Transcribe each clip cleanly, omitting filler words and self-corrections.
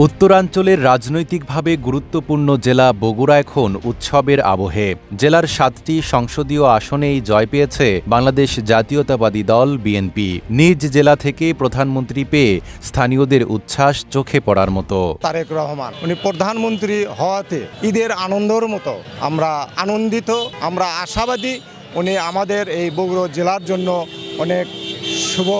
উত্তরাঞ্চলের রাজনৈতিকভাবে গুরুত্বপূর্ণ জেলা বগুড়া এখন উৎসবের আবহে। জেলার ৭টি সংসদীয় আসনেই জয় পেয়েছে বাংলাদেশ জাতীয়তাবাদী দল বিএনপি। নিজ জেলা থেকে প্রধানমন্ত্রী পেয়ে স্থানীয়দের উচ্ছ্বাস চোখে পড়ার মতো। তারেক রহমান উনি প্রধানমন্ত্রী হওয়াতে ঈদের আনন্দের মতো আমরা আনন্দিত, আমরা আশাবাদী উনি আমাদের এই বগুড়া জেলার জন্য অনেক শুভ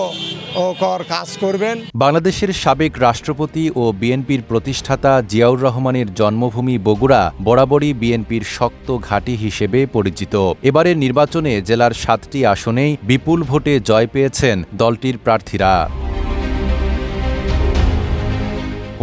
কাজ করবেন। বাংলাদেশের সাবেক রাষ্ট্রপতি ও বিএনপির প্রতিষ্ঠাতা জিয়াউর রহমানের জন্মভূমি বগুড়া বরাবরই বিএনপির শক্ত ঘাঁটি হিসেবে পরিচিত। এবারের নির্বাচনে জেলার ৭টি আসনেই বিপুল ভোটে জয় পেয়েছেন দলটির প্রার্থীরা।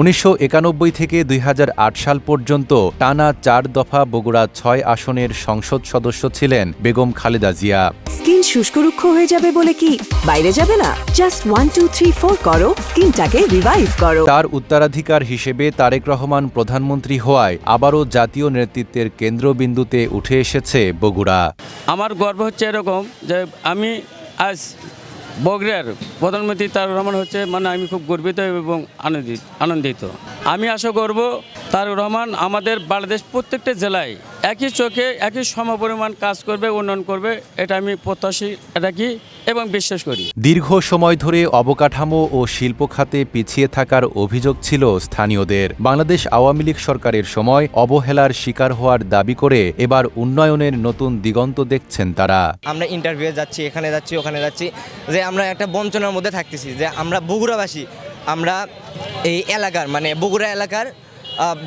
১৯৯১ থেকে ২০০৮ সাল পর্যন্ত টানা ৪ দফা বগুড়া ৬ আসনের সংসদ সদস্য ছিলেন বেগম খালেদা জিয়া। স্কিন শুষ্করুক্ষ হয়ে যাবে বলে কি বাইরে যাবে না? জাস্ট 1 2 3 4 করো, স্কিনটাকে রিভাইভ করো। তার উত্তরাধিকার হিসেবে তারেক রহমান প্রধানমন্ত্রী হওয়ায় আবারও জাতীয় নেতৃত্বের কেন্দ্রবিন্দুতে উঠে এসেছে বগুড়া। আমার গর্ব হচ্ছে এরকম যে আমি আজ বগুড়ার প্রধানমন্ত্রী তারেক রহমান হচ্ছে আমি খুব গর্বিত এবং আনন্দিত। আমি আশা করব তারেক রহমান আমাদের বাংলাদেশ প্রত্যেকটা জেলায় একই চোখে একই সমপরিমাণ কাজ করবে, উন্নয়ন করবে, এটা আমি প্রত্যাশী রাখি এবং বিশ্বাস করি। দীর্ঘ সময় ধরে অবকাঠামো ও শিল্প খাতে পিছিয়ে থাকার অভিযোগ ছিল স্থানীয়দের। বাংলাদেশ আওয়ামী লীগ সরকারের সময় অবহেলার শিকার হওয়ার দাবি করে এবার উন্নয়নের নতুন দিগন্ত দেখছেন তারা। আমরা ইন্টারভিউ যাচ্ছি, এখানে যাচ্ছি, ওখানে যাচ্ছি, যে আমরা একটা বঞ্চনার মধ্যে থাকতেছি যে আমরা বগুড়াবাসী, আমরা এই এলাকার বগুড়া এলাকার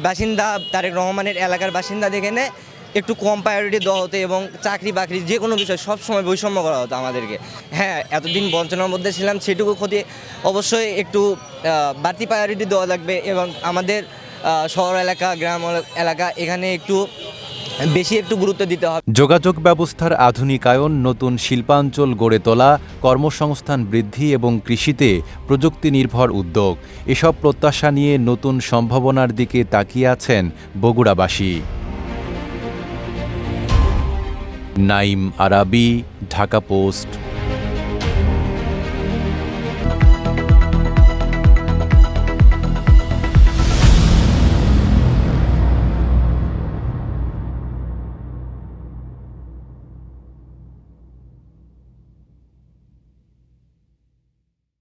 বাসিন্দা, তারেক রহমানের এলাকার বাসিন্দা দেখে একটু কম প্রায়োরিটি দেওয়া হতো এবং চাকরি বাকরি যে কোনো বিষয় সবসময় বৈষম্য করা হতো আমাদেরকে। হ্যাঁ, এতদিন বঞ্চনার মধ্যে ছিলাম, সেটুকু ক্ষতি অবশ্যই একটু বাড়তি প্রায়োরিটি দেওয়া লাগবে এবং আমাদের শহর এলাকা, গ্রাম এলাকা এখানে একটু গুরুত্ব দিতে হবে। যোগাযোগ ব্যবস্থার আধুনিকায়ন, নতুন শিল্পাঞ্চল গড়ে তোলা, কর্মসংস্থান বৃদ্ধি এবং কৃষিতে প্রযুক্তি নির্ভর উদ্যোগ, এসব প্রত্যাশা নিয়ে নতুন সম্ভাবনার দিকে তাকিয়ে আছেন বগুড়াবাসী। নাইম আরাবী, ঢাকা পোস্ট।